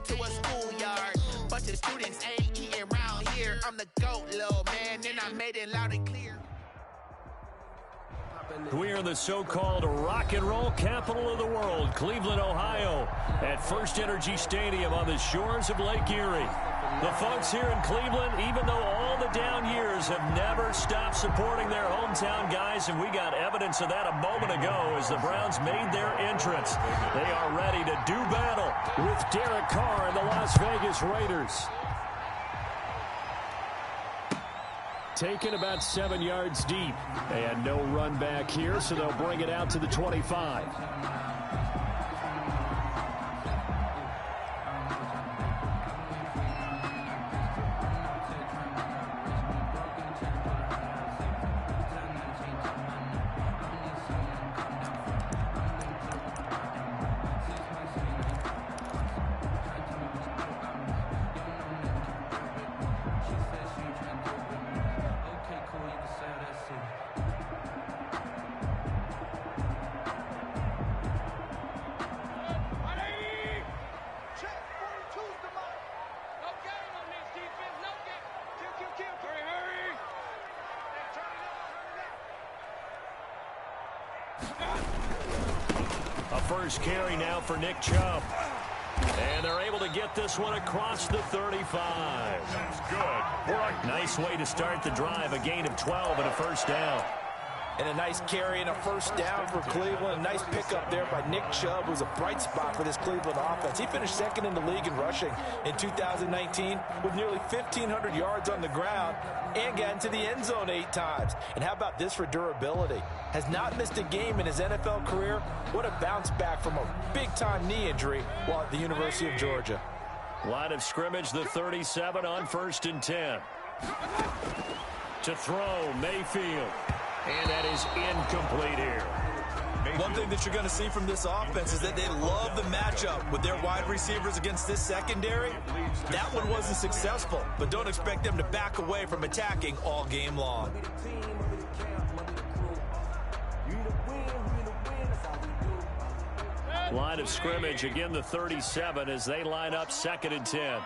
to a schoolyard. Bunch of students ain't eating round here. I'm the GOAT, little man, and I made it loud and clear. We are the so-called rock and roll capital of the world, Cleveland, Ohio, at First Energy Stadium on the shores of Lake Erie. The folks here in Cleveland, even though all the down years, have never stopped supporting their hometown guys, and we got evidence of that a moment ago as the Browns made their entrance. They are ready to do battle with Derek Carr and the Las Vegas Raiders. Taken about 7 yards deep, and no run back here, so they'll bring it out to the 25. A first carry now for Nick Chubb. And they're able to get this one across the 35. That's good. Nice way to start the drive. A gain of 12 and a first down. And a nice carry and a first down for Cleveland. A nice pickup there by Nick Chubb, who's a bright spot for this Cleveland offense. He finished second in the league in rushing in 2019 with nearly 1,500 yards on the ground and got into the end zone 8 times. And how about this for durability? Has not missed a game in his NFL career. What a bounce back from a big-time knee injury while at the University of Georgia. Line of scrimmage, the 37 on 1st and 10. To throw, Mayfield. And that is incomplete here. One thing that you're going to see from this offense is that they love the matchup with their wide receivers against this secondary. That one wasn't successful, but don't expect them to back away from attacking all game long. Line of scrimmage, again the 37 as they line up 2nd and 10.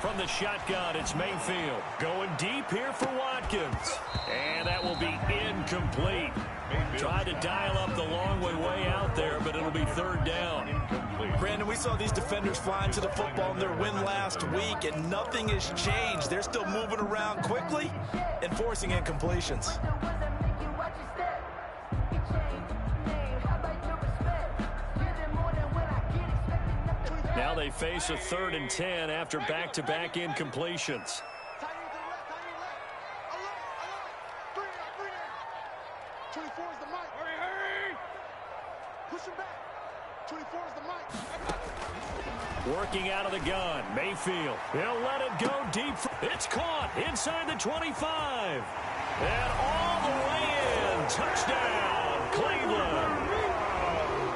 From the shotgun, it's Mayfield. Going deep here for Watkins. And that will be incomplete. Tried to dial up the long way out there, but it'll be 3rd down. Brandon, we saw these defenders flying to the football in their win last week, and nothing has changed. They're still moving around quickly and forcing incompletions. Now they face a 3rd and 10 after back-to-back incompletions. Working out of the gun, Mayfield. He'll let it go deep. It's caught inside the 25. And all the way in. Touchdown, Cleveland.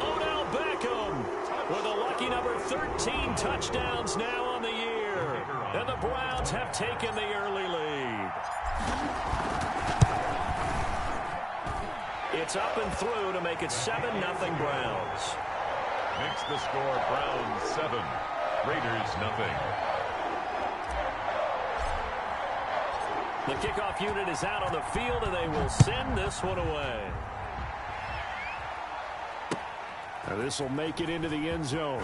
Odell Beckham with a lucky number 13 touchdowns now on the year. And the Browns have taken the early lead. It's up and through to make it 7-0 Browns. Makes the score Browns 7, Raiders 0. The kickoff unit is out on the field, and they will send this one away. Now this will make it into the end zone.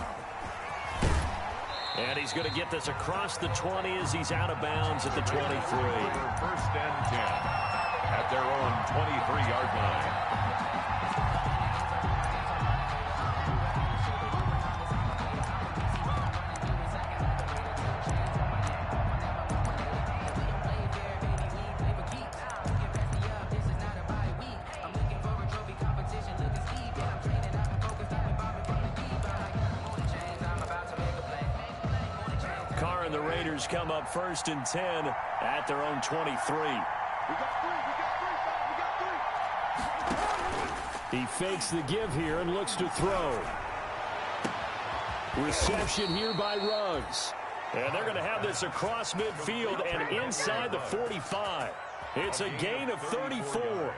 And he's going to get this across the 20 as he's out of bounds at the 23. 1st and 10 at their own 23-yard line. Carr and the Raiders come up 1st and 10 at their own 23. He fakes the give here and looks to throw. Reception here by Ruggs. And they're going to have this across midfield and inside the 45. It's a gain of 34.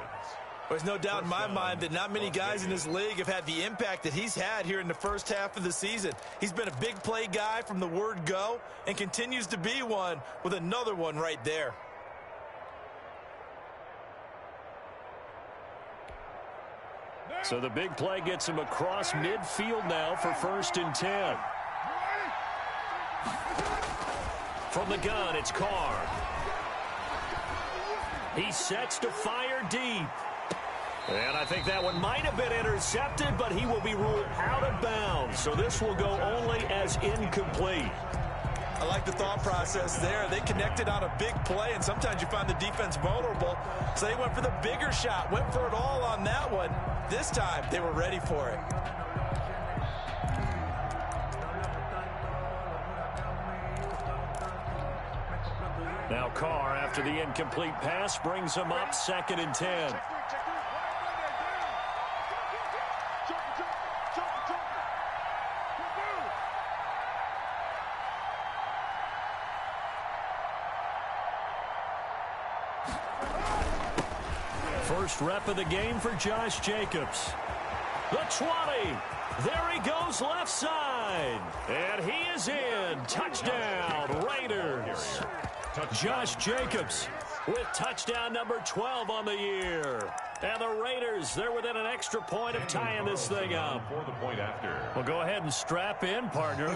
There's no doubt in my mind that not many guys in this league have had the impact that he's had here in the first half of the season. He's been a big play guy from the word go and continues to be one with another one right there. So the big play gets him across midfield now for 1st and 10. From the gun, it's Carr. He sets to fire deep. And I think that one might have been intercepted, but he will be ruled out of bounds. So this will go only as incomplete. I like the thought process there. They connected on a big play, and sometimes you find the defense vulnerable. So they went for the bigger shot, went for it all on that one. This time, they were ready for it. Now Carr, after the incomplete pass, brings him up 2nd and 10. First rep of the game for Josh Jacobs. The 20. There he goes left side. And he is in. Touchdown, Raiders. Josh Jacobs with touchdown number 12 on the year. And the Raiders, they're within an extra point of tying this thing up. Well, go ahead and strap in, partner.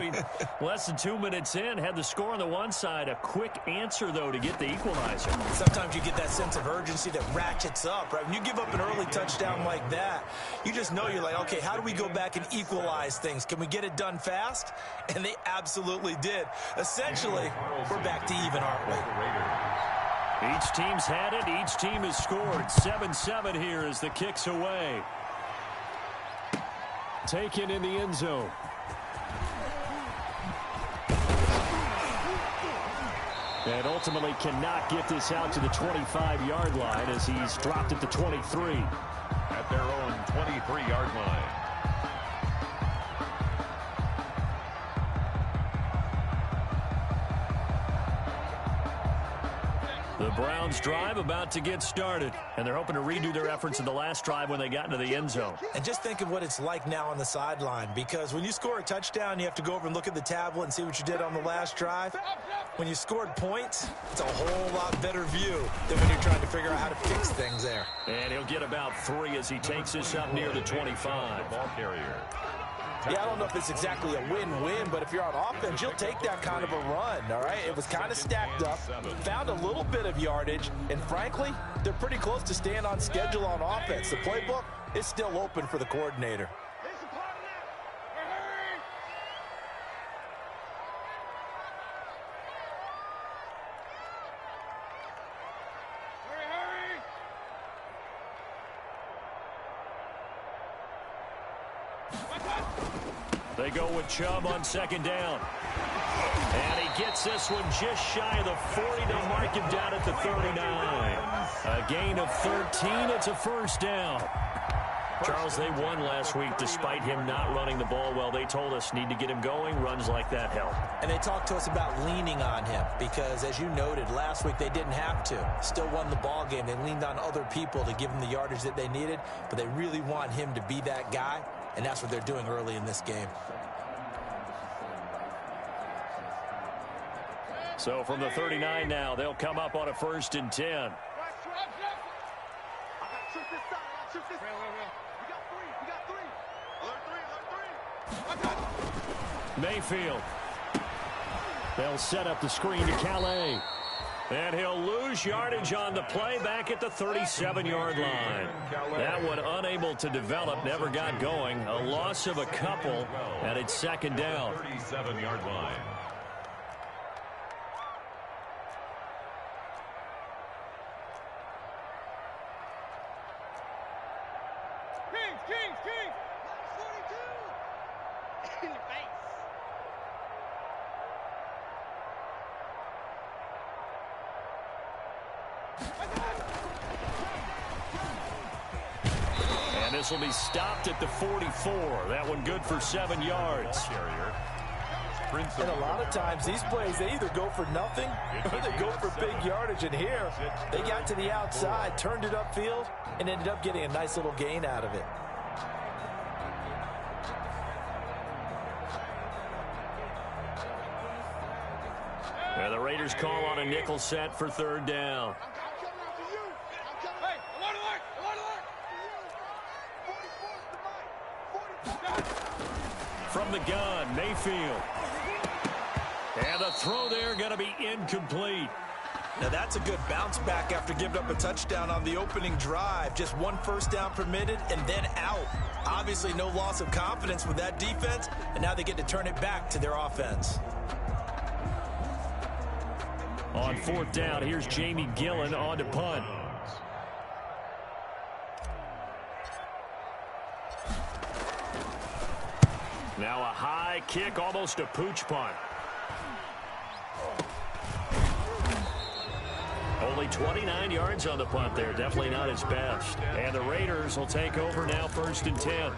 Less than 2 minutes in, had the score on the one side. A quick answer, though, to get the equalizer. Sometimes you get that sense of urgency that ratchets up, right? When you give up an early touchdown like that, you just know you're like, okay, how do we go back and equalize things? Can we get it done fast? And they absolutely did. Essentially, we're back to even, aren't we? Each team's had it. Each team has scored. 7-7 here as the kick's away. Taken in the end zone. And ultimately cannot get this out to the 25-yard line as he's dropped at the 23. At their own 23-yard line. The Browns drive about to get started, and they're hoping to redo their efforts in the last drive when they got into the end zone. And just think of what it's like now on the sideline, because when you score a touchdown, you have to go over and look at the tablet and see what you did on the last drive. When you scored points, it's a whole lot better view than when you're trying to figure out how to fix things there. And he'll get about 3 as he takes this up near the 25. Ball carrier. Yeah, I don't know if it's exactly a win-win, but if you're on offense, you'll take that kind of a run, all right? It was kind of stacked up, found a little bit of yardage, and frankly, they're pretty close to staying on schedule on offense. The playbook is still open for the coordinator. They go with Chubb on 2nd down. And he gets this one just shy of the 40. They'll mark him down at the 39. A gain of 13. It's a 1st down. Charles, they won last week despite him not running the ball well. They told us need to get him going. Runs like that help. And they talked to us about leaning on him because, as you noted, last week they didn't have to. Still won the ball game. They leaned on other people to give them the yardage that they needed, but they really want him to be that guy, and that's what they're doing early in this game. So from the 39 now, they'll come up on a 1st and 10. Mayfield. They'll set up the screen to Calais. And he'll lose yardage on the play back at the 37-yard line. That one unable to develop, never got going. A loss of a couple, and it's 2nd down. 37-yard line. King! 42! In your face. And this will be stopped at the 44. That one good for 7 yards. And a lot of times these plays, they either go for nothing or they go for big yardage. And here, they got to the outside, turned it upfield, and ended up getting a nice little gain out of it. And the Raiders call on a nickel set for third down. From the gun, Mayfield. And the throw there going to be incomplete. Now that's a good bounce back after giving up a touchdown on the opening drive. Just one first down permitted and then out. Obviously no loss of confidence with that defense, and now they get to turn it back to their offense. On fourth down, here's Jamie Gillen on to punt. Now a high kick, almost a pooch punt. Only 29 yards on the punt there. Definitely not his best. And the Raiders will take over now, 1st and 10.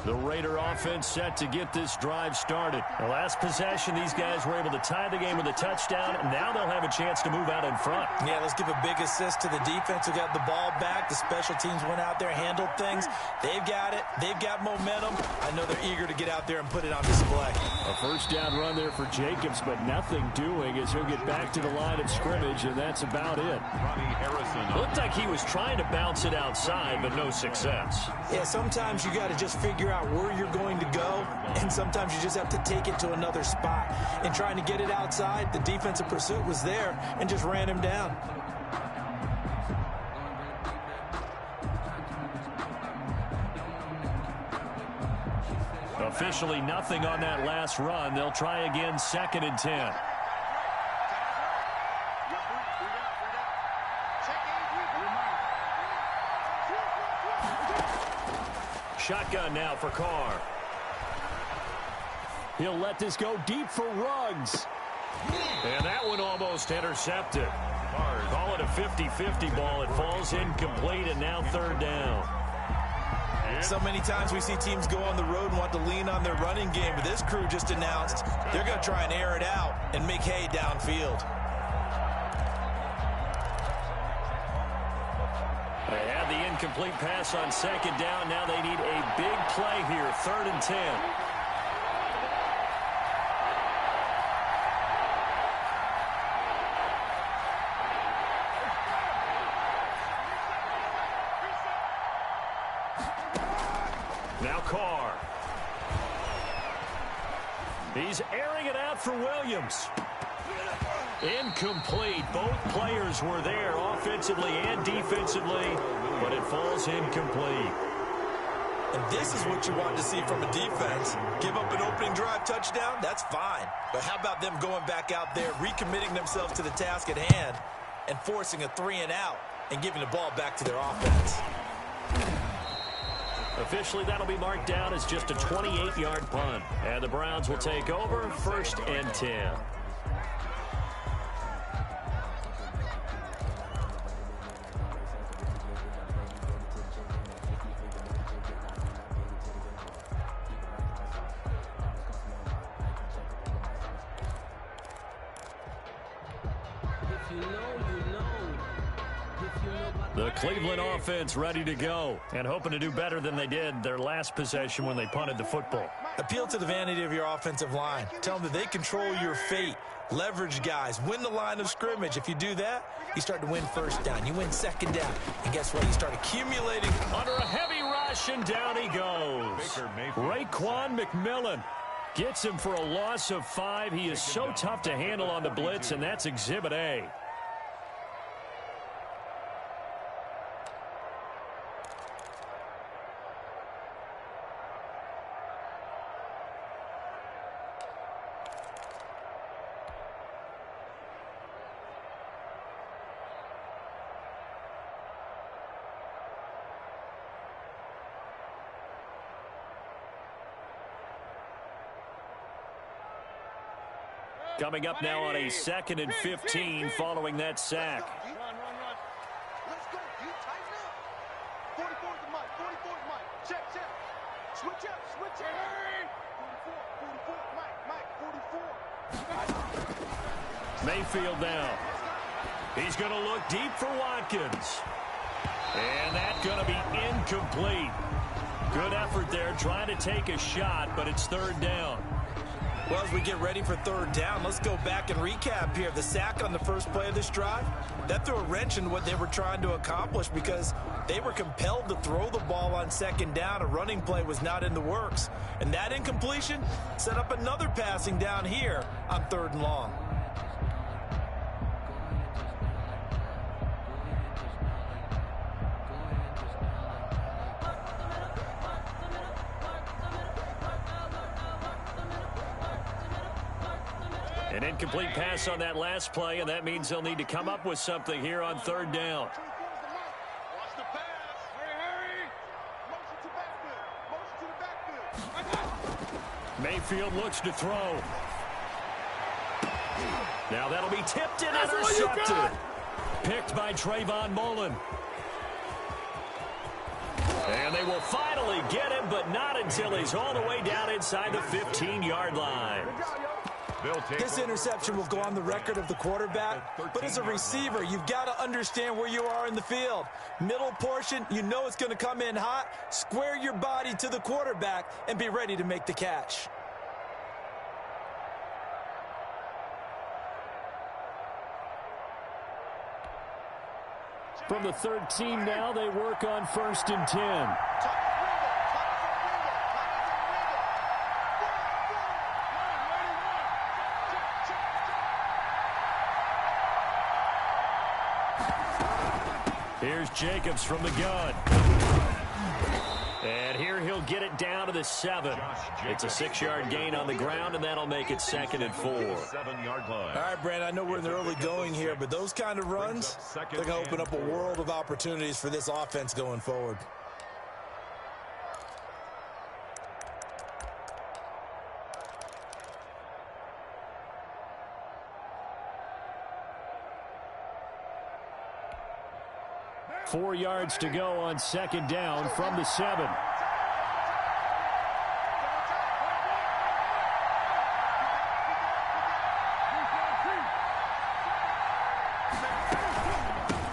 The Raider offense set to get this drive started. The last possession, these guys were able to tie the game with a touchdown. Now they'll have a chance to move out in front. Yeah, let's give a big assist to the defense who got the ball back. The special teams went out there, handled things. They've got it. They've got momentum. I know they're eager to get out there and put it on display. A first down run there for Jacobs, but nothing doing as he'll get back to the line of scrimmage, and that's about it. Looked like he was trying to bounce it outside, but no success. Yeah, sometimes you got to just figure out where you're going to go, and sometimes you just have to take it to another spot. In trying to get it outside, the defensive pursuit was there and just ran him down. Officially nothing on that last run. They'll try again, 2nd and 10. Shotgun now for Carr. He'll let this go deep for Ruggs. And that one almost intercepted. Call it a 50-50 ball. It falls incomplete, and now 3rd down. So many times we see teams go on the road and want to lean on their running game, but this crew just announced they're going to try and air it out and make hay downfield. They had the incomplete pass on 2nd down. Now they need a big play here, 3rd and 10. Now Carr. He's airing it out for Williams. Incomplete. Both players were there offensively and defensively, but it falls incomplete. And this is what you want to see from a defense. Give up an opening drive touchdown, that's fine. But how about them going back out there, recommitting themselves to the task at hand, and forcing a 3-and-out and giving the ball back to their offense? Officially, that'll be marked down as just a 28-yard punt. And the Browns will take over, 1st and 10. The Cleveland offense ready to go and hoping to do better than they did their last possession when they punted the football. Appeal to the vanity of your offensive line. Tell them that they control your fate. Leverage guys. Win the line of scrimmage. If you do that, you start to win 1st down. You win 2nd down. And guess what? You start accumulating. Under a heavy rush, and down he goes. Raekwon McMillan gets him for a loss of 5. He is so tough to handle on the blitz, and that's Exhibit A. Coming up now on a 2nd and 15 following that sack. Let's go, D. Tighten up. 44 is the mic. 44 is mic. Check. Switch up. 44, Mike, 44. Mayfield now. He's going to look deep for Watkins. And that's going to be incomplete. Good effort there, trying to take a shot, but it's 3rd down. Well, as we get ready for 3rd down, let's go back and recap here. The sack on the first play of this drive, that threw a wrench in what they were trying to accomplish because they were compelled to throw the ball on 2nd down. A running play was not in the works. And that incompletion set up another passing down here on 3rd and long. An incomplete pass on that last play, and that means they'll need to come up with something here on 3rd down. Watch the pass. Hurry. Motion to backfield. Mayfield looks to throw. Now that'll be tipped and intercepted. Picked by Trayvon Mullen. And they will finally get him, but not until he's all the way down inside the 15-yard line. This interception will go on the record of the quarterback, but as a receiver, you've got to understand where you are in the field. Middle portion, you know it's going to come in hot. Square your body to the quarterback and be ready to make the catch. From the 13 now, they work on 1st and 10. Here's Jacobs from the gun. And here he'll get it down to the 7. It's a 6-yard gain on the ground, and that'll make it 2nd and 4. 7-yard line. All right, Brand, I know we're in the early going here, but those kind of runs, they're going to open up a world of opportunities for this offense going forward. Four yards to go on 2nd down from the 7.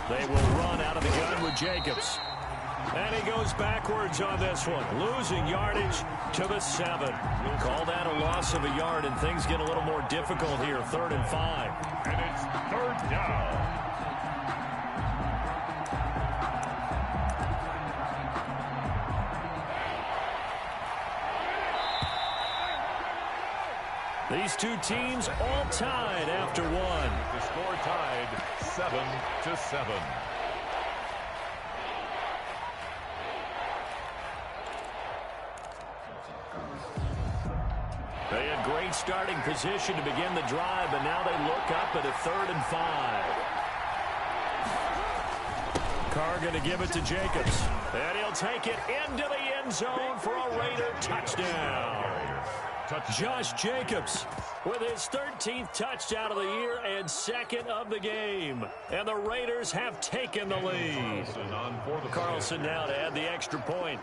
They will run out of the gun with Jacobs. And he goes backwards on this one, losing yardage to the 7. Call that a loss of a yard, and things get a little more difficult here, 3rd and 5. And it's 3rd down. These two teams all tied after 1. The score tied 7-7. They had great starting position to begin the drive, but now they look up at a 3rd and 5. Carr going to give it to Jacobs. And he'll take it into the end zone for a Raider touchdown. Josh Jacobs with his 13th touchdown of the year and 2nd of the game. And the Raiders have taken the lead. Carlson now to add the extra point.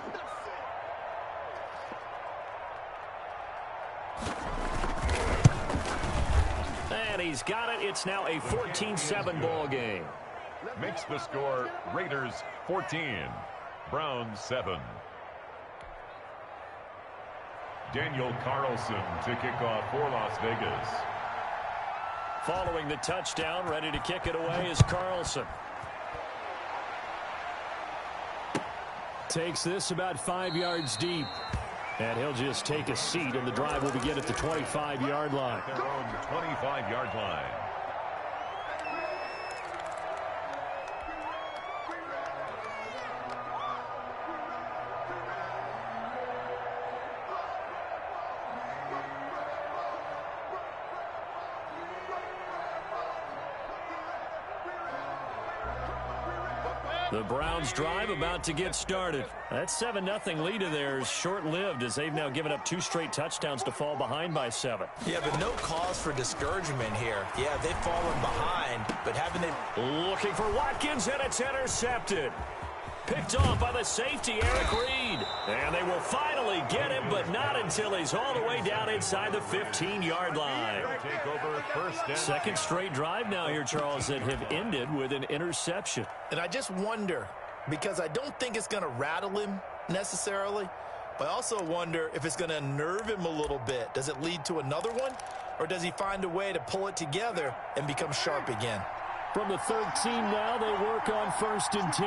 And he's got it. It's now a 14-7 ball game. Makes the score Raiders 14, Browns 7. Daniel Carlson to kick off for Las Vegas. Following the touchdown, ready to kick it away is Carlson. Takes this about 5 yards deep. And he'll just take a seat, and the drive will begin at the 25-yard line. Their own 25-yard line. The Browns drive about to get started. That 7-0 lead of theirs short-lived as they've now given up 2 straight touchdowns to fall behind by 7. Yeah, but no cause for discouragement here. Yeah, they've fallen behind, but haven't they... Looking for Watkins, and it's intercepted. Picked off by the safety, Eric Reed. And they will finally get him, but not until he's all the way down inside the 15-yard line. Take over first down. Second straight drive now here, Charles, that have ended with an interception. And I just wonder, because I don't think it's going to rattle him necessarily, but I also wonder if it's going to unnerve him a little bit. Does it lead to another one, or does he find a way to pull it together and become sharp again? From the 13 now, they work on 1st and 10.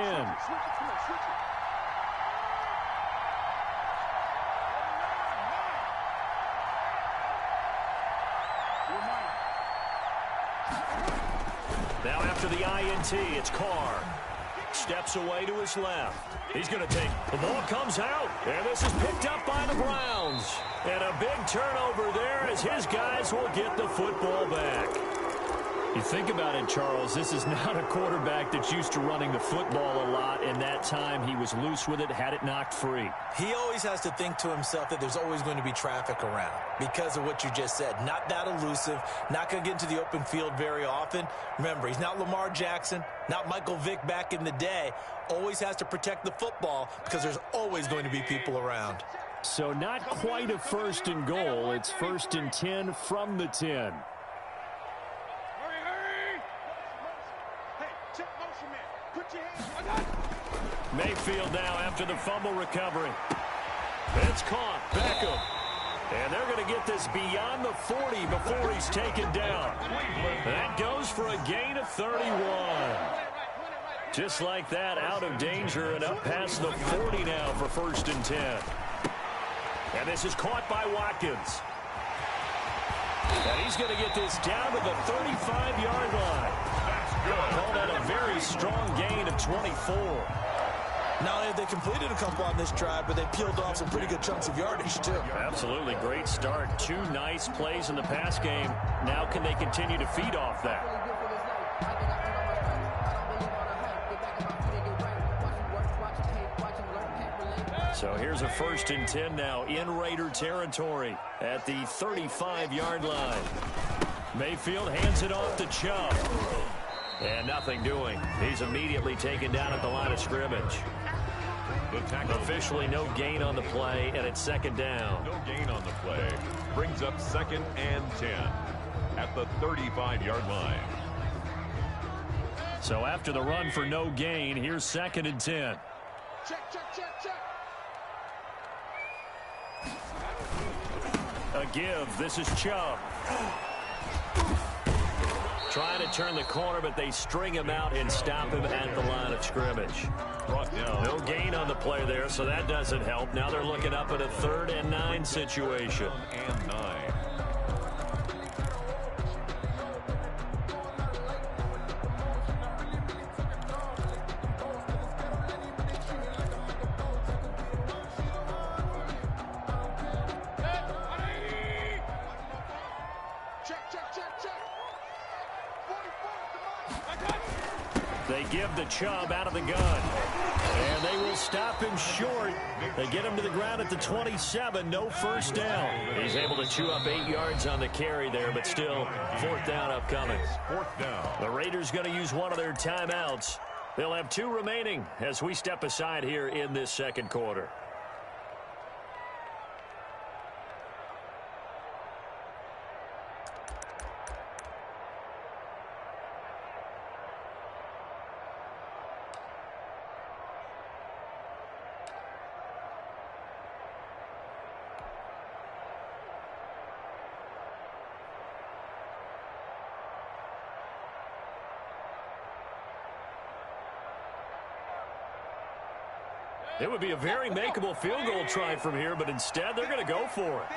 Now after the INT, it's Carr. Steps away to his left. He's going to take. The ball comes out, and this is picked up by the Browns. And a big turnover there as his guys will get the football back. You think about it, Charles, this is not a quarterback that's used to running the football a lot, and that time he was loose with it, had it knocked free. He always has to think to himself that there's always going to be traffic around because of what you just said. Not that elusive, not going to get into the open field very often. Remember, he's not Lamar Jackson, not Michael Vick back in the day. Always has to protect the football because there's always going to be people around. So not quite a 1st and goal. It's 1st and 10 from the 10. Mayfield now after the fumble recovery. It's caught. Beckham. And they're going to get this beyond the 40 before he's taken down. That goes for a gain of 31. Just like that, out of danger and up past the 40 now for 1st and 10. And this is caught by Watkins. And he's going to get this down to the 35-yard line. Call that a very strong gain of 24. Not only have they completed a couple on this drive, but they peeled off some pretty good chunks of yardage, too. Absolutely. Great start. 2 nice plays in the pass game. Now can they continue to feed off that? So here's a 1st and 10 now in Raider territory at the 35-yard line. Mayfield hands it off to Chubb. And nothing doing. He's immediately taken down at the line of scrimmage. Officially no gain on the play, and it's 2nd down. No gain on the play. Brings up 2nd and 10 at the 35-yard line. So after the run for no gain, here's 2nd and 10. Check, check, check, check. A give. This is Chubb. Trying to turn the corner, but they string him out and stop him at the line of scrimmage. Brought down. No gain on the play there, so that doesn't help. Now they're looking up at a 3rd and 9 situation. And 9. They give the Chubb out of the gun. And they will stop him short. They get him to the ground at the 27. No 1st down. He's able to chew up 8 yards on the carry there, but still 4th down upcoming. 4th down. The Raiders going to use one of their timeouts. They'll have 2 remaining as we step aside here in this 2nd quarter. It would be a very makeable field goal try from here, but instead they're going to go for it.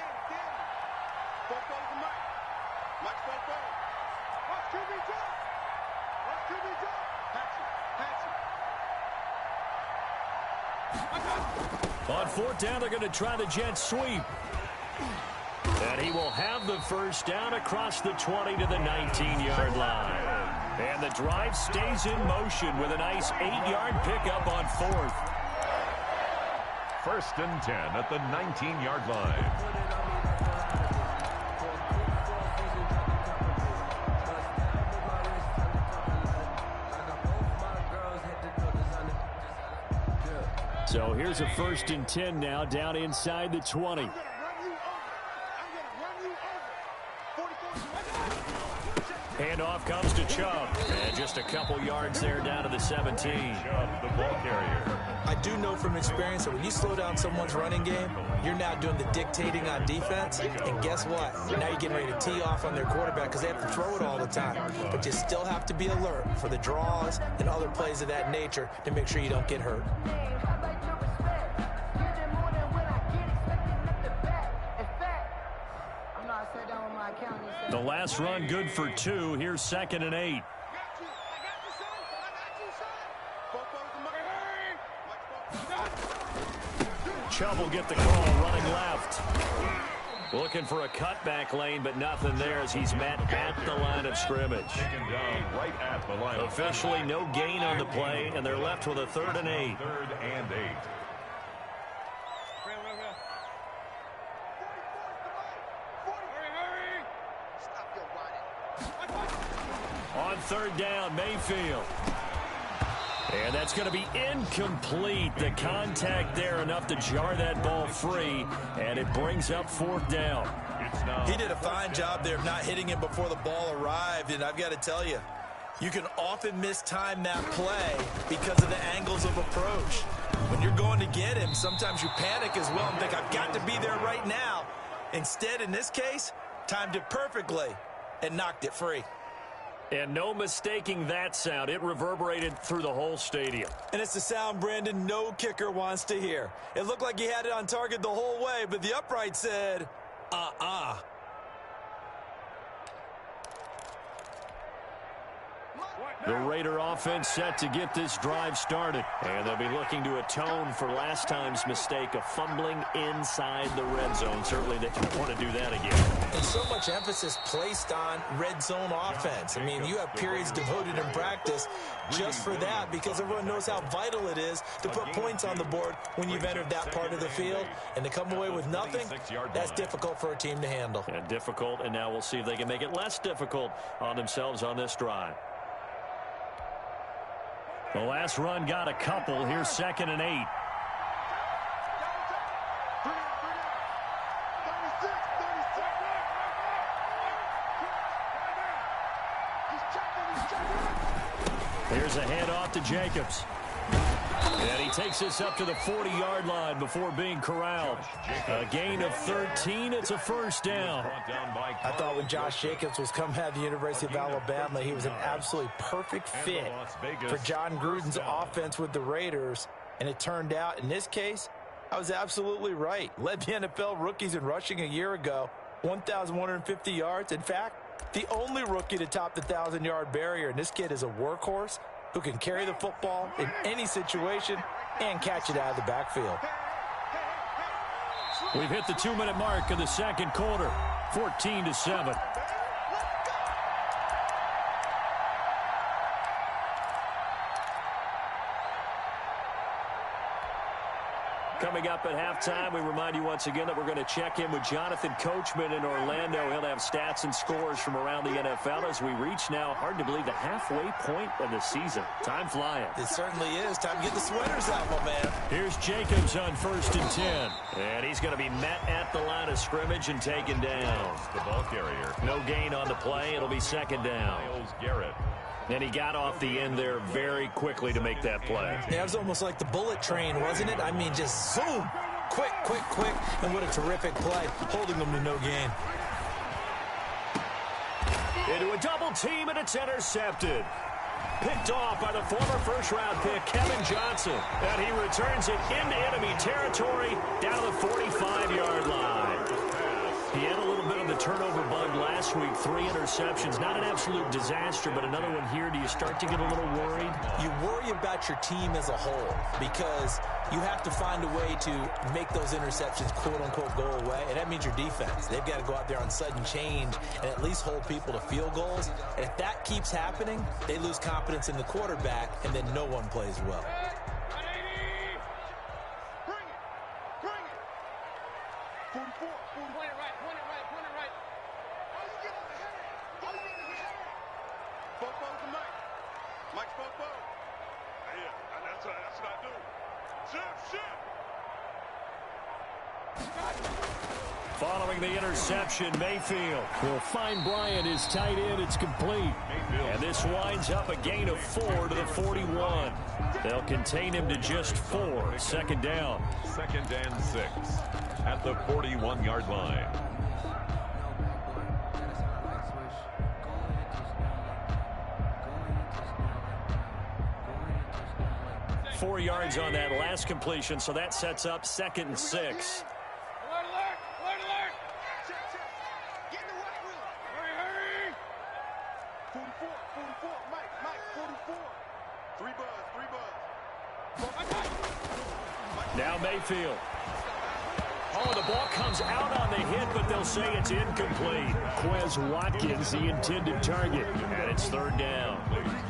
On 4th down, they're going to try the jet sweep. And he will have the 1st down across the 20 to the 19-yard line. And the drive stays in motion with a nice 8-yard pickup on 4th. 1st and 10 at the 19-yard line. So here's a 1st and 10 now, down inside the 20. Handoff comes to Chubb. And just a couple yards there down to the 17. Chubb, the ball carrier. I do know from experience that when you slow down someone's running game, you're now doing the dictating on defense. And guess what? Now you're getting ready to tee off on their quarterback because they have to throw it all the time. But you still have to be alert for the draws and other plays of that nature to make sure you don't get hurt. The last run good for 2. Here's 2nd and 8. Chubb will get the call, running left. Looking for a cutback lane, but nothing there as he's met at the line of scrimmage. Taken down right at the line. Officially no gain on the play, and they're left with a 3rd and 8. 3rd and 8. On 3rd down, Mayfield. And that's going to be incomplete. The contact there enough to jar that ball free, and it brings up 4th down. He did a fine job there of not hitting him before the ball arrived, and I've got to tell you, you can often mistime that play because of the angles of approach. When you're going to get him, sometimes you panic as well and think, I've got to be there right now. Instead, in this case, timed it perfectly and knocked it free. And no mistaking that sound. It reverberated through the whole stadium. And it's the sound, Brandon, no kicker wants to hear. It looked like he had it on target the whole way, but the upright said, The Raider offense set to get this drive started. And they'll be looking to atone for last time's mistake of fumbling inside the red zone. Certainly they don't want to do that again. And so much emphasis placed on red zone offense. I mean, you have periods devoted in practice just for that because everyone knows how vital it is to put points on the board when you've entered that part of the field. And to come away with nothing, that's difficult for a team to handle. And difficult, and now we'll see if they can make it less difficult on themselves on this drive. The last run got a couple. Here's 2nd and 8. Here's a handoff to Jacobs. And he takes this up to the 40-yard line before being corralled. A gain of 13. It's a 1st down. I thought when Josh Jacobs was coming out of the University of Alabama, he was an absolutely perfect fit for John Gruden's offense with the Raiders. And it turned out, in this case, I was absolutely right. Led the NFL rookies in rushing a year ago, 1,150 yards. In fact, the only rookie to top the 1,000-yard barrier. And this kid is a workhorse who can carry the football in any situation and catch it out of the backfield. We've hit the 2-minute mark of the 2nd quarter, 14-7. Coming up at halftime, we remind you once again that we're going to check in with Jonathan Coachman in Orlando. He'll have stats and scores from around the NFL as we reach now, hard to believe, the halfway point of the season. Time flying. It certainly is. Time to get the sweaters out, my man. Here's Jacobs on 1st and 10. And he's going to be met at the line of scrimmage and taken down. The ball carrier. No gain on the play. It'll be 2nd down. Myles Garrett. And he got off the end there very quickly to make that play. Yeah, it was almost like the bullet train, wasn't it? I mean, just zoom. Quick, quick, quick. And what a terrific play, holding them to no gain. Into a double team, and it's intercepted. Picked off by the former first-round pick, Kevin Johnson. And he returns it into enemy territory down to the 45-yard line. He had a little bit of the turnover bug last week, 3 interceptions. Not an absolute disaster, but another one here. Do you start to get a little worried? You worry about your team as a whole because you have to find a way to make those interceptions, quote-unquote, go away, and that means your defense. They've got to go out there on sudden change and at least hold people to field goals. And if that keeps happening, they lose confidence in the quarterback, and then no one plays well. Following the interception, Mayfield will find Bryant, his tight end. It's complete. And this winds up a gain of 4 to the 41. They'll contain him to just 4. Second down. 2nd and 6 at the 41-yard line. Four yards on that last completion, so that sets up 2nd and 6. Now Mayfield. Oh, the ball comes out on the hit, but they'll say it's incomplete. Quez Watkins, the intended target, and it's 3rd down.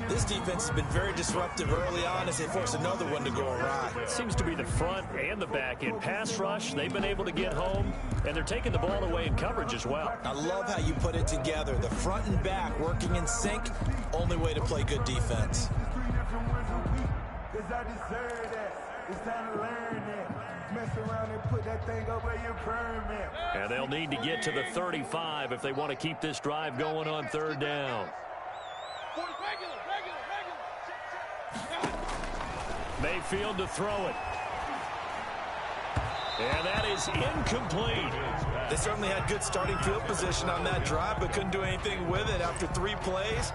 This defense has been very disruptive early on as they force another one to go awry. It seems to be the front and the back end. Pass rush, they've been able to get home, and they're taking the ball away in coverage as well. I love how you put it together. The front and back working in sync, only way to play good defense. It's time to learn that. Mess around and put that thing over your permit. And they'll need to get to the 35 if they want to keep this drive going on 3rd down. Mayfield to throw it. And that is incomplete. They certainly had good starting field position on that drive, but couldn't do anything with it after 3 plays.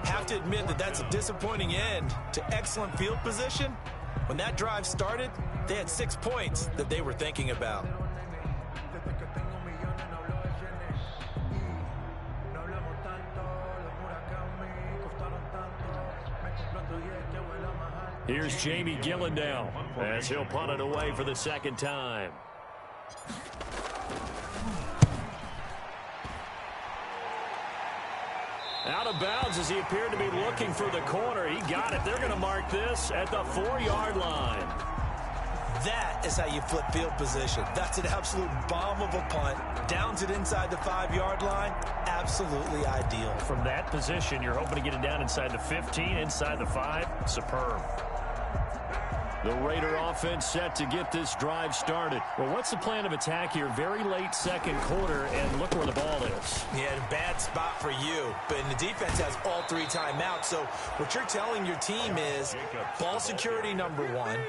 Have to admit that that's a disappointing end to excellent field position. When that drive started, they had 6 points that they were thinking about. Here's Jamie Gillendow as he'll punt it away for the 2nd time. Out of bounds as he appeared to be looking for the corner. He got it. They're going to mark this at the 4-yard line. That is how you flip field position. That's an absolute bomb of a punt. Downs it inside the 5-yard line. Absolutely ideal. From that position, you're hoping to get it down inside the 15, inside the 5. Superb. The Raider offense set to get this drive started. Well, what's the plan of attack here? Very late 2nd quarter, and look where the ball is. Yeah, bad spot for you. But the defense has all 3 timeouts. So what you're telling your team is ball security #1.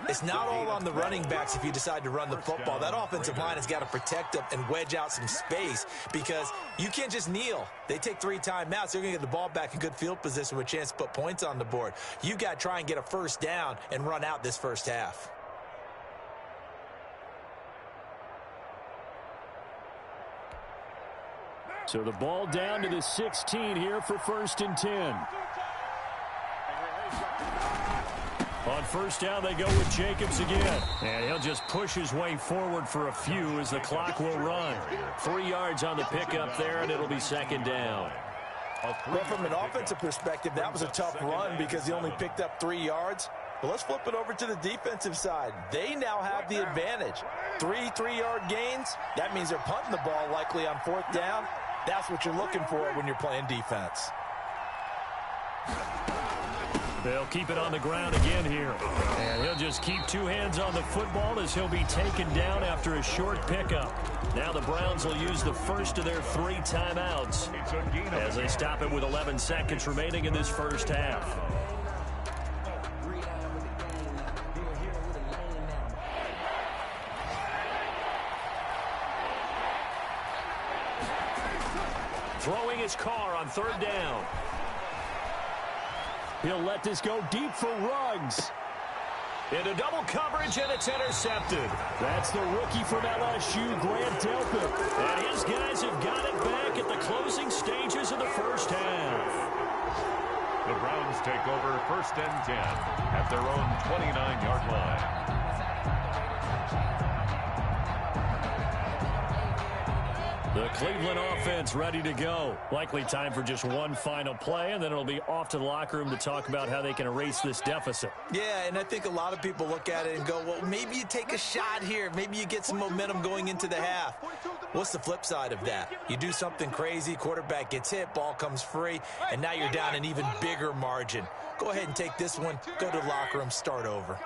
It's not all on the running backs if you decide to run the football. That offensive line has got to protect them and wedge out some space because you can't just kneel. They take 3 timeouts. They're going to get the ball back in good field position with a chance to put points on the board. You've got to try and get a 1st down and run out this 1st half. So the ball down to the 16 here for 1st and 10. On 1st down, they go with Jacobs again. And he'll just push his way forward for a few as the clock will run. 3 yards on the pickup there, and it'll be 2nd down. Well, from an offensive perspective, that was a tough run because he only picked up 3 yards. But let's flip it over to the defensive side. They now have the advantage. 3 3-yard gains. That means they're punting the ball likely on 4th down. That's what you're looking for when you're playing defense. They'll keep it on the ground again here. And he'll just keep 2 hands on the football as he'll be taken down after a short pickup. Now the Browns will use the first of their 3 timeouts as they stop it with 11 seconds remaining in this 1st half. Throwing his car on 3rd down. He'll let this go deep for Ruggs. Into double coverage, and it's intercepted. That's the rookie from LSU, Grant Delpit. And his guys have got it back at the closing stages of the first half. The Browns take over 1st and 10 at their own 29-yard line. The Cleveland offense ready to go. Likely time for just one final play, and then it'll be off to the locker room to talk about how they can erase this deficit. Yeah, and I think a lot of people look at it and go, well, maybe you take a shot here. Maybe you get some momentum going into the half. What's the flip side of that? You do something crazy, quarterback gets hit, ball comes free, and now you're down an even bigger margin. Go ahead and take this one, go to the locker room, start over.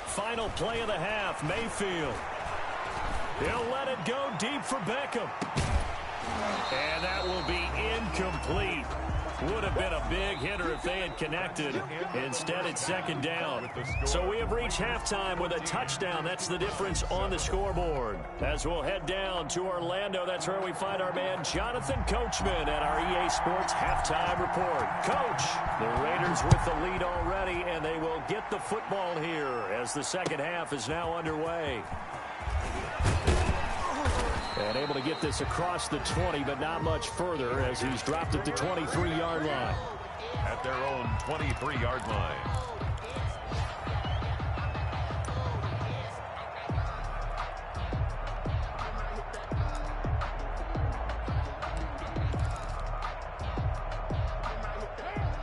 Final play of the half, Mayfield. He'll let it go deep for Beckham. And that will be incomplete. Would have been a big hitter if they had connected. Instead, it's 2nd down. So we have reached halftime with a touchdown. That's the difference on the scoreboard. As we'll head down to Orlando, that's where we find our man Jonathan Coachman at our EA Sports Halftime Report. Coach, the Raiders with the lead already, and they will get the football here as the second half is now underway. And able to get this across the 20, but not much further as he's dropped at the 23-yard line. At their own 23-yard line.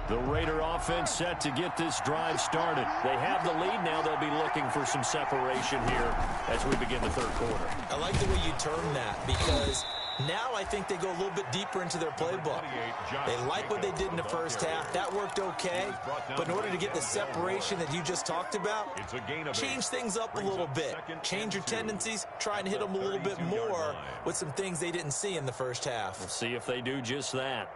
The Raider offense set to get this drive started. They have the lead now. They'll be looking for some separation here as we begin the third quarter. I like the way you term that because now I think they go a little bit deeper into their playbook. They like what they did in the first half. That worked okay. But in order to get the separation that you just talked about, change things up a little bit. Change your tendencies. Try and hit them a little bit more with some things they didn't see in the first half. We'll see if they do just that.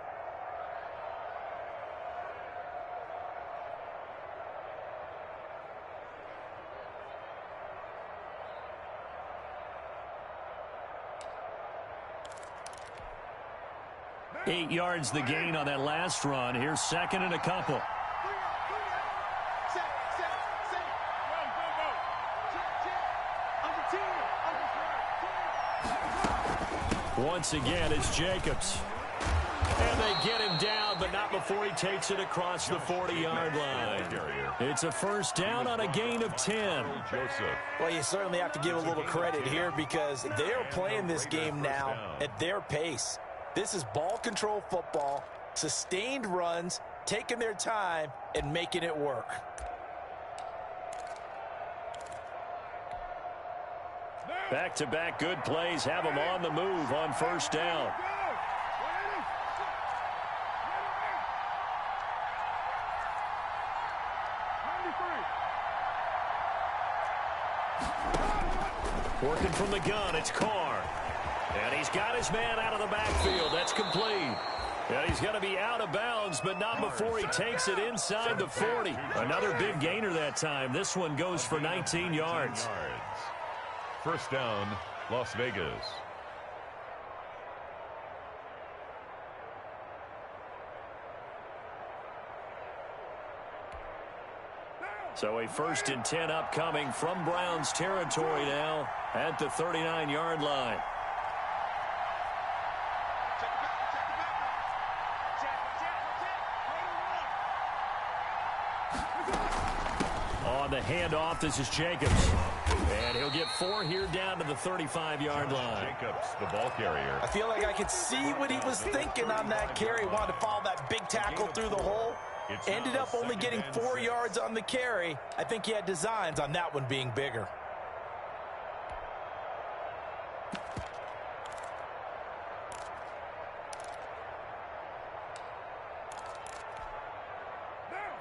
Eight yards the gain on that last run. Here's 2nd and a couple. Once again, it's Jacobs. And they get him down, but not before he takes it across the 40-yard line. It's a 1st down on a gain of 10. Well, you certainly have to give a little credit here because they are playing this game now at their pace. This is ball control football, sustained runs, taking their time, and making it work. Back-to-back good plays have them on the move on 1st down. Working from the gun, it's Carr. And he's got his man out of the backfield. That's complete. And he's going to be out of bounds, but not before he takes it inside the 40. Another big gainer that time. This one goes for 19 yards. 1st down, Las Vegas. So a 1st and 10 upcoming from Browns territory now at the 39-yard line. On the handoff, this is Jacobs. And he'll get 4 here down to the 35-yard line. Jacobs, the ball carrier. I feel like I could see what he was thinking on that carry. Wanted to follow that big tackle through the hole. Ended up only getting 4 yards on the carry. I think he had designs on that one being bigger.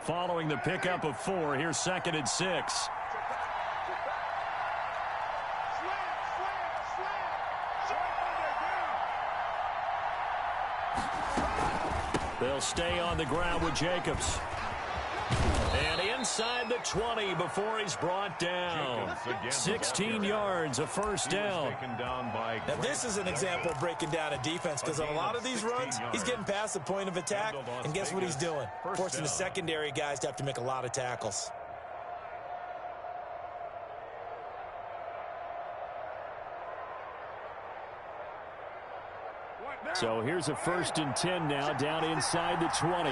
Following the pickup of 4, here's 2nd and 6. They'll stay on the ground with Jacobs. And inside the 20 before he's brought down. 16 yards, a first down. Now, this is an example of breaking down a defense, because on a lot of these runs, he's getting past the point of attack, and guess what he's doing? Forcing the secondary guys to have to make a lot of tackles. So here's a 1st and 10 now, down inside the 20.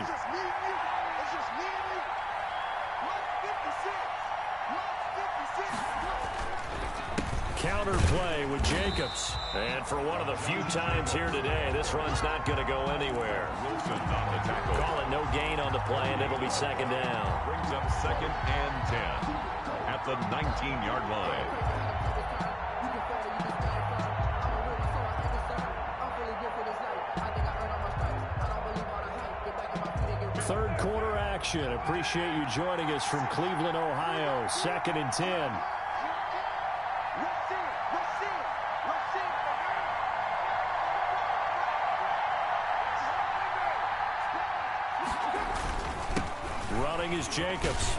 Counter play with Jacobs. And for one of the few times here today, this run's not going to go anywhere. Call it no gain on the play, and it'll be 2nd down. Brings up 2nd and 10 at the 19-yard line. Third quarter action. Appreciate you joining us from Cleveland, Ohio. 2nd and 10. Running is Jacobs.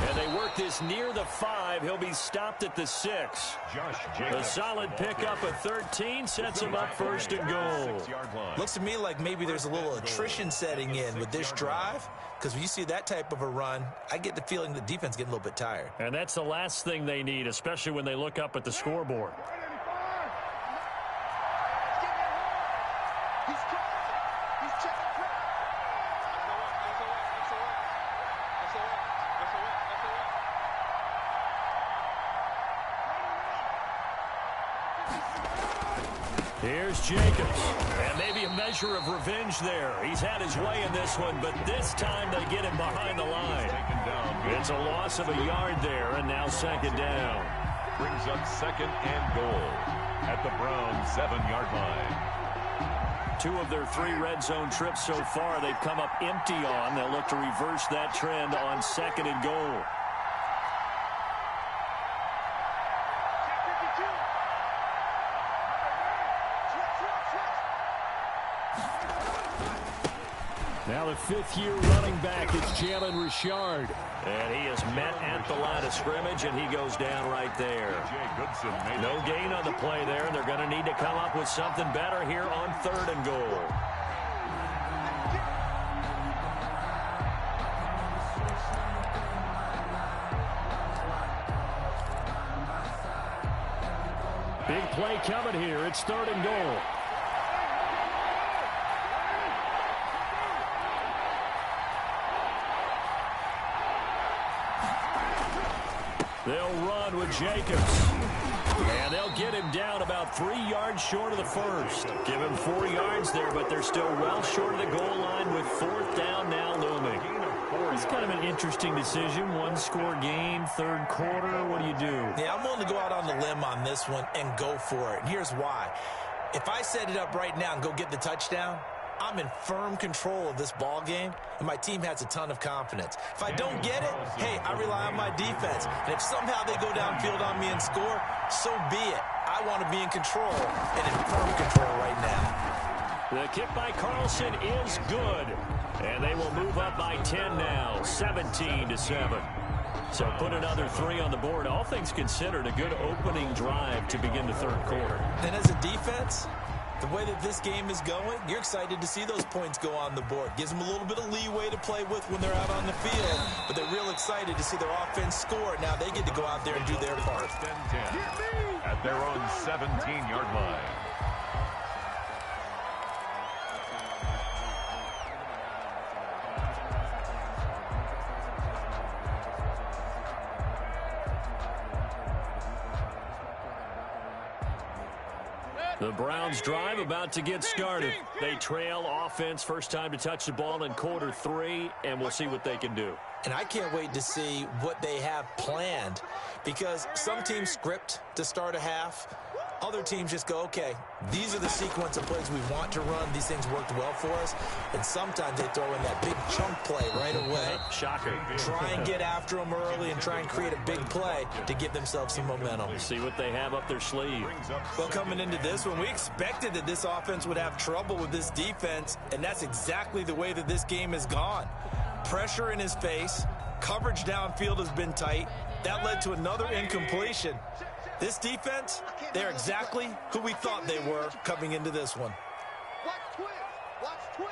And they work this near the 5. He'll be stopped at the 6. A solid pickup at 13 sets him up 1st and goal. Looks to me like maybe there's a little attrition setting in with this drive, because when you see that type of a run, I get the feeling the defense getting a little bit tired. And that's the last thing they need, especially when they look up at the scoreboard. Here's Jacobs, and maybe a measure of revenge there. He's had his way in this one, but this time they get him behind the line. It's a loss of a yard there, and now 2nd down. Brings up 2nd and goal at the Browns' 7-yard line. 2 of their 3 red zone trips so far, they've come up empty on. They'll look to reverse that trend on 2nd and goal. Now the 5th-year running back is Jalen Richard. And he is met at the line of scrimmage, and he goes down right there. No gain on the play there. They're going to need to come up with something better here on 3rd and goal. Big play coming here. It's 3rd and goal. They'll run with Jacobs. And they'll get him down about 3 yards short of the 1st. Give him 4 yards there, but they're still well short of the goal line with 4th down now looming. It's kind of an interesting decision. 1-score game, 3rd quarter. What do you do? Yeah, I'm willing to go out on the limb on this one and go for it. And here's why. If I set it up right now and go get the touchdown, I'm in firm control of this ball game, and my team has a ton of confidence. If I don't get it, hey, I rely on my defense. And if somehow they go downfield on me and score, so be it. I want to be in control and in firm control right now. The kick by Carlson is good. And they will move up by 10 now, 17-7. So put another 3 on the board. All things considered, a good opening drive to begin the 3rd quarter. And as a defense, the way that this game is going, you're excited to see those points go on the board. Gives them a little bit of leeway to play with when they're out on the field, but they're real excited to see their offense score. Now they get to go out there and do their part. 1st and 10 at their own 17-yard line. The Browns drive about to get started. They trail offense, first time to touch the ball in quarter 3, and we'll see what they can do. And I can't wait to see what they have planned, because some teams script to start a half. Other teams just go, okay, these are the sequence of plays we want to run. These things worked well for us. And sometimes they throw in that big chunk play right away. Shocker. Try and get after them early and try and create a big play to give themselves some momentum. See what they have up their sleeve. Well, coming into this one, we expected that this offense would have trouble with this defense, and that's exactly the way that this game has gone. pressure in his face. Coverage downfield has been tight. That led to another incompletion. This defense, they're exactly who we thought they were coming into this one. Watch twins. Watch twins.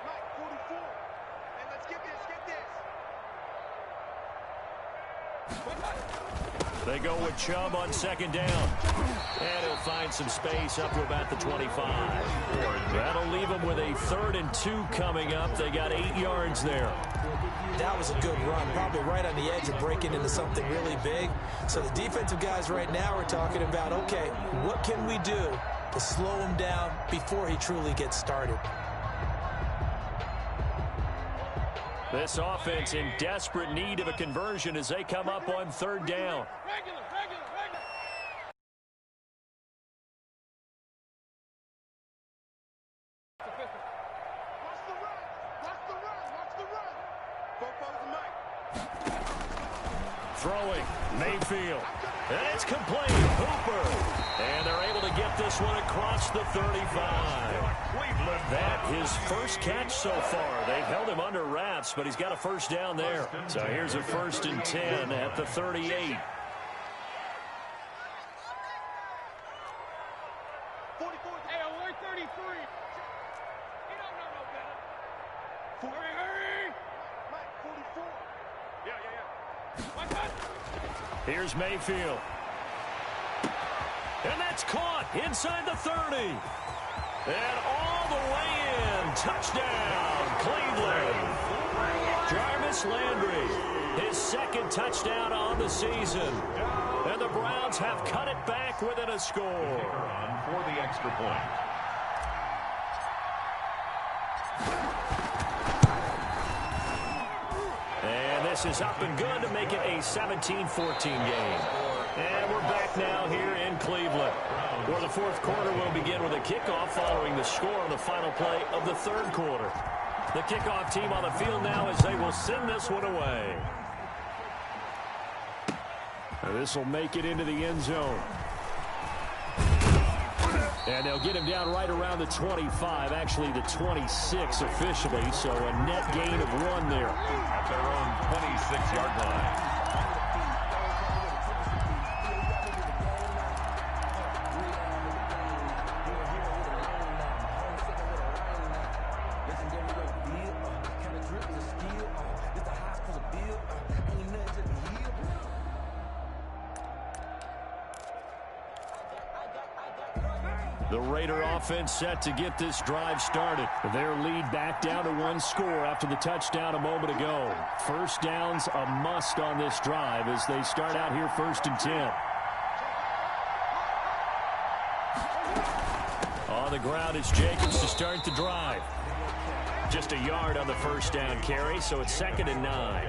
Mike, 44. And let's get this. They go with Chubb on second down. And he'll find some space up to about the 25. That'll leave him with a 3rd and 2 coming up. They got 8 yards there. That was a good run, probably right on the edge of breaking into something really big. So the defensive guys right now are talking about, okay, what can we do to slow him down before he truly gets started? This offense in desperate need of a conversion as they come up on 3rd down. Throwing, Mayfield. And it's complete. Hooper. And they're able to get this one across the 35. That his first catch so far. They've held him under wraps, but he's got a first down there. So here's a 1st and 10 at the 38. Hey, alert 33. He don't know no better. Hurry. Mike, 44. Yeah. Here's Mayfield. And that's caught inside the 30. And all the way in. Touchdown, Cleveland. Jarvis Landry, his 2nd touchdown on the season. And the Browns have cut it back within a score. For the extra point. And this is up and good to make it a 17-14 game. And we're back now here in Cleveland, where the 4th quarter will begin with a kickoff following the score on the final play of the 3rd quarter. The kickoff team on the field now as they will send this one away. And this will make it into the end zone. And they'll get him down right around the 25, actually the 26 officially, so a net gain of 1 there. At their own 26-yard line. The Raider offense set to get this drive started. Their lead back down to 1 score after the touchdown a moment ago. First down's a must on this drive as they start out here 1st and 10. On the ground is Jacobs to start the drive. Just a yard on the first down carry, so it's 2nd and 9.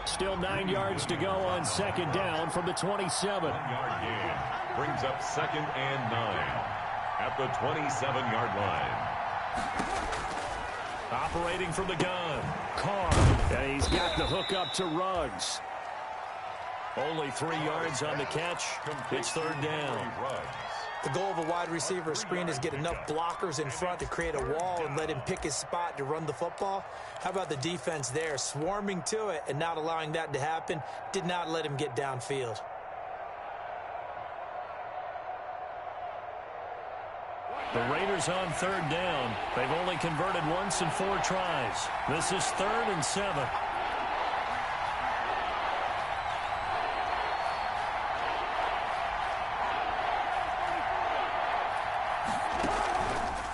Still 9 yards to go on 2nd down from the 27. 1-yard gain brings up 2nd and 9. At the 27-yard line. Operating from the gun. Carr. And he's got the hook up to Ruggs. Only 3 yards on the catch. It's 3rd down. The goal of a wide receiver screen is get enough blockers in front to create a wall and let him pick his spot to run the football. How about the defense there? Swarming to it and not allowing that to happen. Did not let him get downfield. The Raiders on 3rd down. They've only converted once in 4 tries. This is 3rd and 7.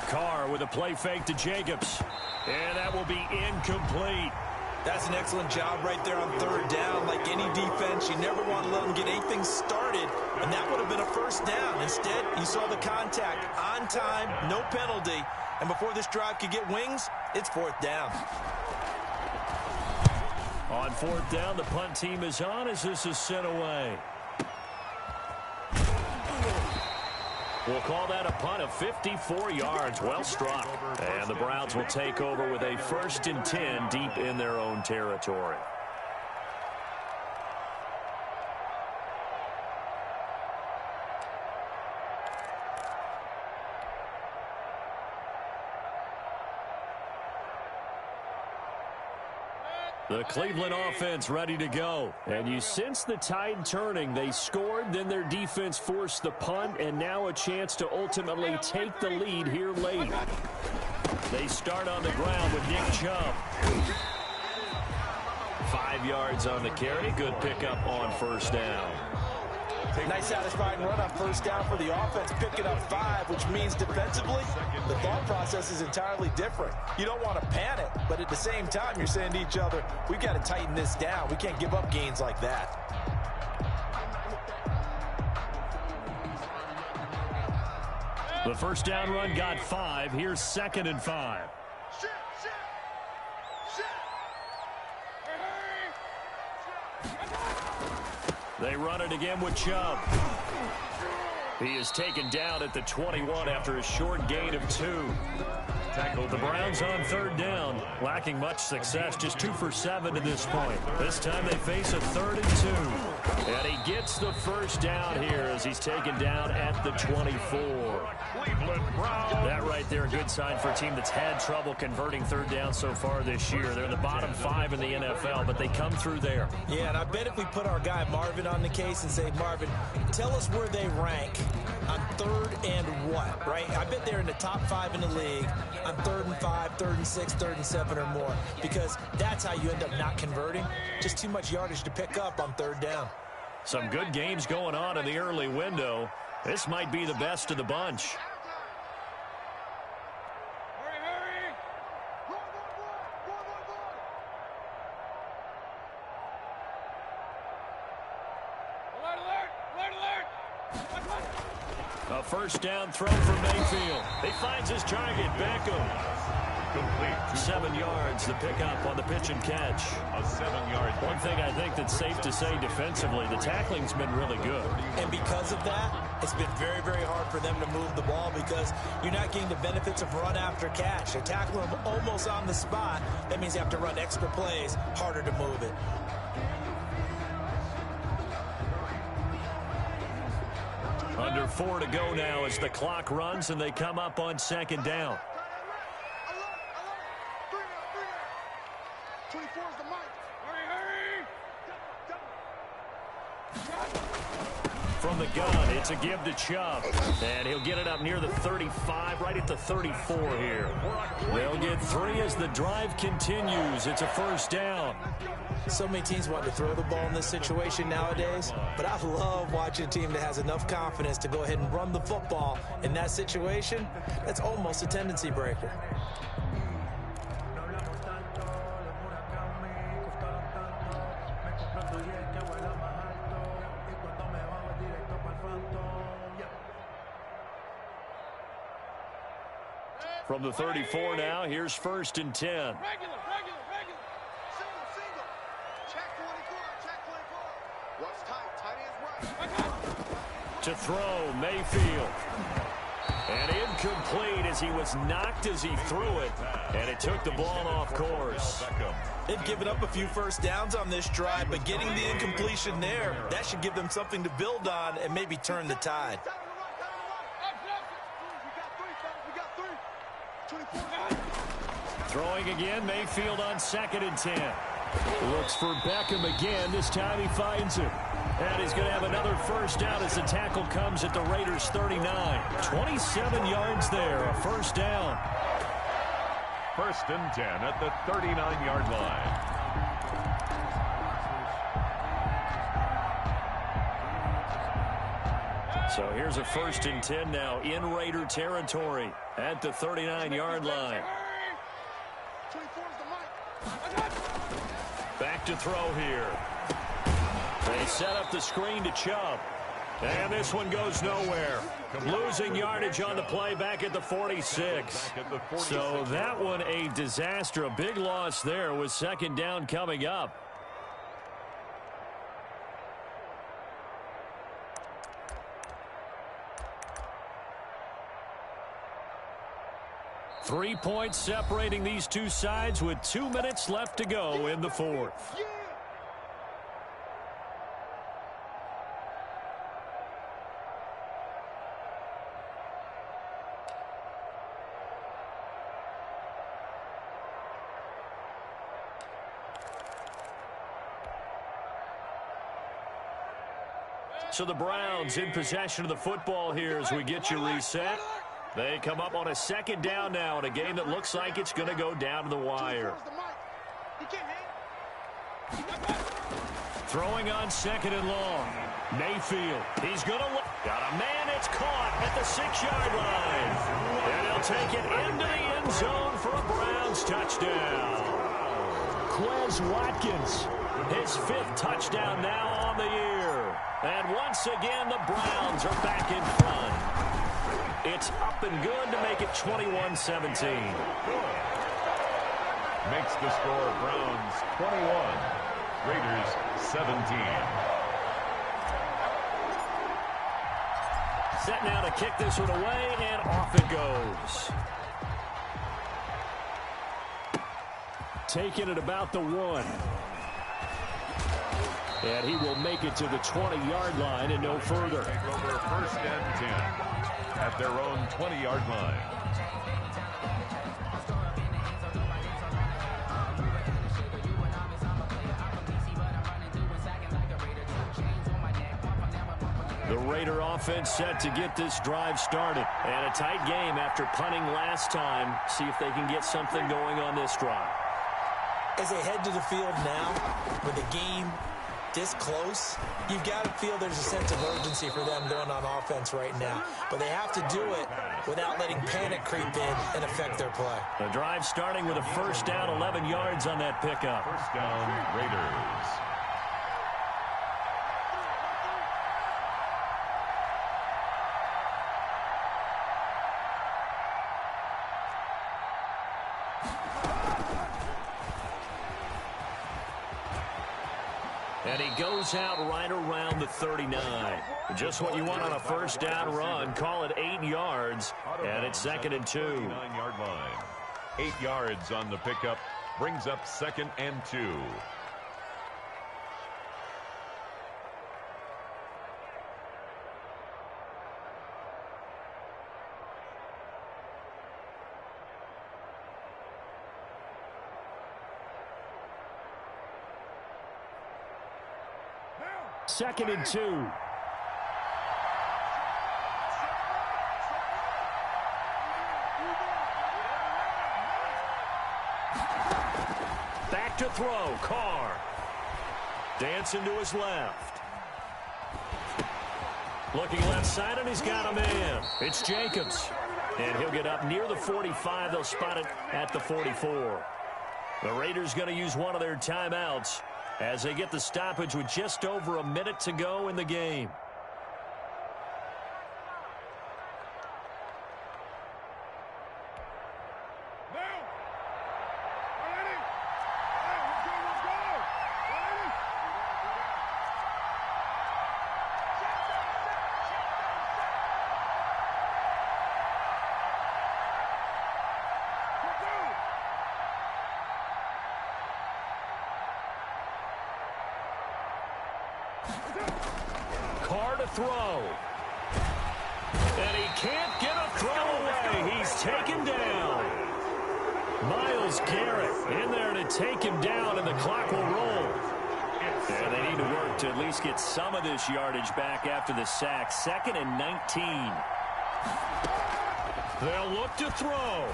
Carr with a play fake to Jacobs. And that will be incomplete. That's an excellent job right there on 3rd down. Like any defense, you never want to let them get anything started, and that would have been a first down. Instead, you saw the contact on time, no penalty, and before this drive could get wings, it's 4th down. On 4th down, the punt team is on as this is sent away. We'll call that a punt of 54 yards. Well struck. And the Browns will take over with a 1st and 10 deep in their own territory. The Cleveland offense ready to go. And you sense the tide turning. They scored, then their defense forced the punt, and now a chance to ultimately take the lead here late. They start on the ground with Nick Chubb. 5 yards on the carry. Good pickup on first down. Nice satisfying run on first down for the offense, picking up 5, which means defensively, the thought process is entirely different. You don't want to panic, but at the same time, you're saying to each other, we've got to tighten this down. We can't give up gains like that. The first down run got 5. Here's 2nd and 5. They run it again with Chubb. He is taken down at the 21 after a short gain of 2. The Browns on 3rd down, lacking much success, just 2 for 7 to this point. This time they face a 3rd and 2. And he gets the first down here as he's taken down at the 24. That right there, a good sign for a team that's had trouble converting 3rd down so far this year. They're in the bottom 5 in the NFL, but they come through there. Yeah, and I bet if we put our guy Marvin on the case and say, Marvin, tell us where they rank on 3rd and what, right? I bet they're in the top 5 in the league on 3rd and 5, 3rd and 6, 3rd and 7 or more, because that's how you end up not converting. Just too much yardage to pick up on 3rd down. Some good games going on in the early window. This might be the best of the bunch. A first down throw for Mayfield. He finds his target, Beckham. Complete. 7 yards, the pickup on the pitch and catch. A 7-yard. One thing I think that's safe to say defensively, the tackling's been really good. And because of that, it's been very, very hard for them to move the ball because you're not getting the benefits of run after catch. They're tackling them almost on the spot. That means you have to run extra plays, harder to move it. Under 4 to go now as the clock runs and they come up on 2nd down. From the gun, it's a give to Chubb. And he'll get it up near the 35, right at the 34 here. They'll get 3 as the drive continues. It's a first down. So many teams want to throw the ball in this situation nowadays, but I love watching a team that has enough confidence to go ahead and run the football in that situation. That's almost a tendency breaker. From the 34 now, here's 1st and 10. Regular. Single. Check 24. Watch tight. Tight ends right. To throw, Mayfield. And incomplete as he was knocked as he threw it. And it took the ball off course. They've given up a few first downs on this drive, but getting the incompletion there, that should give them something to build on and maybe turn the tide. Throwing again, Mayfield on 2nd and 10. Looks for Beckham again. This time he finds him. And he's going to have another first down as the tackle comes at the Raiders' 39. 27 yards there, a first down. 1st and 10 at the 39-yard line. So here's a 1st and 10 now in Raider territory at the 39-yard line. Back to throw here. They set up the screen to Chubb. And this one goes nowhere. Losing yardage on the play back at the 46. So that one a disaster. A big loss there with 2nd down coming up. Three points separating these two sides with 2 minutes left to go in the 4th. So the Browns in possession of the football here as we get you reset. They come up on a second down now in a game that looks like it's going to go down to the wire. Throwing on second and long. Mayfield, he's going to look. Got a man, it's caught at the 6-yard line. And he'll take it into the end zone for a Browns touchdown. Quez Watkins, his 5th touchdown now on the year. And once again, the Browns are back in front. It's up and good to make it 21-17. Makes the score Browns 21, Raiders 17. Set now to kick this one away, and off it goes. Taking it about the 1. And he will make it to the 20-yard line and no further. Take over 1st and 10 at their own 20-yard line. The Raider offense set to get this drive started. And a tight game after punting last time. See if they can get something going on this drive. As they head to the field now, with the game this close, you've got to feel there's a sense of urgency for them going on offense right now. But they have to do it without letting panic creep in and affect their play. The drive starting with a 1st down, 11 yards on that pickup. 1st down, Raiders. And he goes out right around the 39. Just what you want on a 1st down run. Call it 8 yards, and it's 2nd and 2. 9-yard line. 8 yards on the pickup. Brings up 2nd and 2. Second and 2. Back to throw. Carr. Dancing to his left. Looking left side, and he's got a man. It's Jacobs. And he'll get up near the 45. They'll spot it at the 44. The Raiders going to use one of their timeouts as they get the stoppage with just over a minute to go in the game. Carr to throw. And he can't get a throw away. He's taken down. Myles Garrett in there to take him down, and the clock will roll. And they need to work to at least get some of this yardage back after the sack. 2nd and 19. They'll look to throw.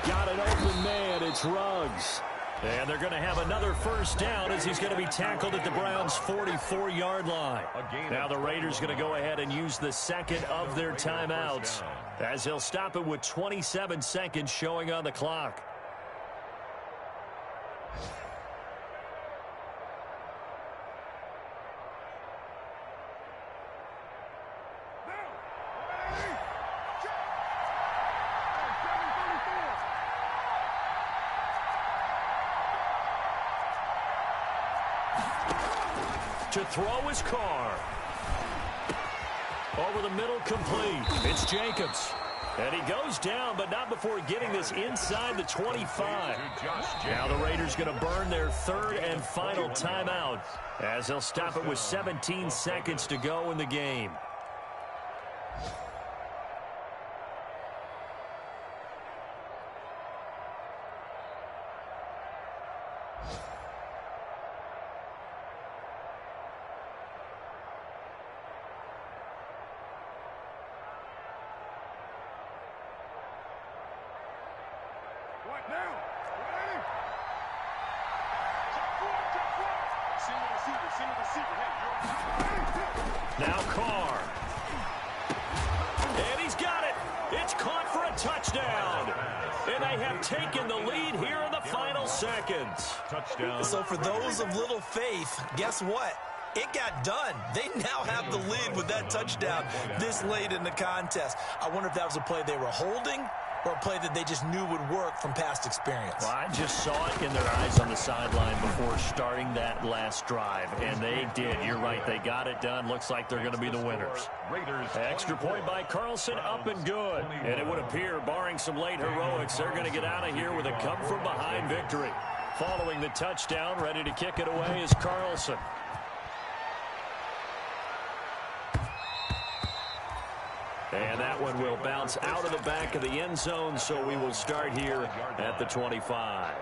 Got an open man. It's Ruggs. And they're going to have another 1st down as he's going to be tackled at the Browns' 44-yard line. Now the Raiders going to go ahead and use the 2nd of their timeouts as they'll stop it with 27 seconds showing on the clock. To throw is Carr. Over the middle, complete. It's Jacobs. And he goes down, but not before getting this inside the 25. Now the Raiders going to burn their 3rd and final timeout as they'll stop it with 17 seconds to go in the game. Now Carr. And he's got it. It's caught for a touchdown. And they have taken the lead here in the final seconds. Touchdown. So for those of little faith, guess what? It got done. They now have the lead with that touchdown this late in the contest. I wonder if that was a play they were holding or a play that they just knew would work from past experience. Well, I just saw it in their eyes on the sideline before starting that last drive, and they did. You're right. They got it done. Looks like they're going to be the winners. Extra point by Carlson, up and good. And it would appear, barring some late heroics, they're going to get out of here with a come-from-behind victory. Following the touchdown, ready to kick it away is Carlson. And that one will bounce out of the back of the end zone, so we will start here at the 25.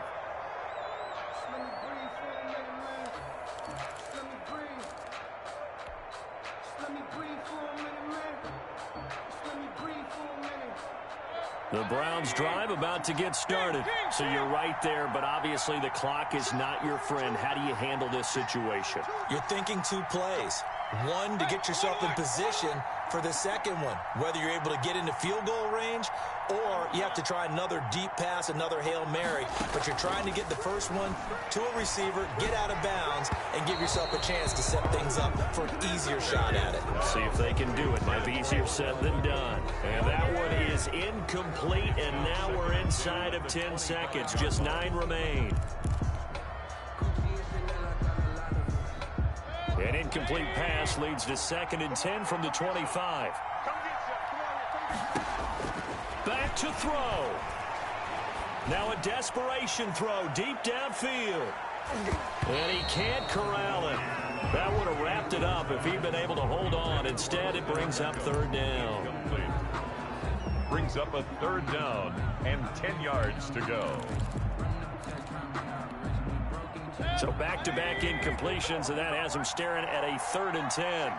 The Browns drive about to get started. So you're right there, but obviously the clock is not your friend. How do you handle this situation? You're thinking two plays. One, to get yourself in position for the second one, whether you're able to get into field goal range or you have to try another deep pass, another Hail Mary, but you're trying to get the first one to a receiver, get out of bounds, and give yourself a chance to set things up for an easier shot at it. Let's see if they can do it. Might be easier said than done. And that one is incomplete, and now we're inside of 10 seconds. Just 9 remain. An incomplete pass leads to 2nd and 10 from the 25. Back to throw. Now a desperation throw deep downfield. And he can't corral it. That would have wrapped it up if he'd been able to hold on. Instead, it brings up 3rd down. Brings up a 3rd down and 10 yards to go. So back-to-back incompletions, and that has him staring at a 3rd and 10.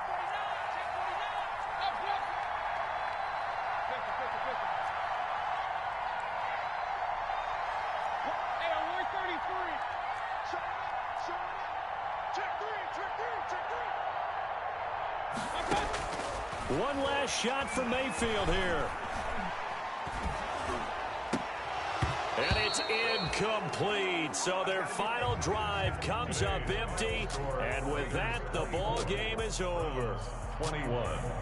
One last shot for Mayfield here. And it's incomplete. So their final drive comes up empty. And with that, the ball game is over. 21.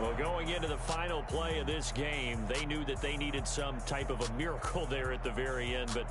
Well, going into the final play of this game, they knew that they needed some type of a miracle there at the very end. But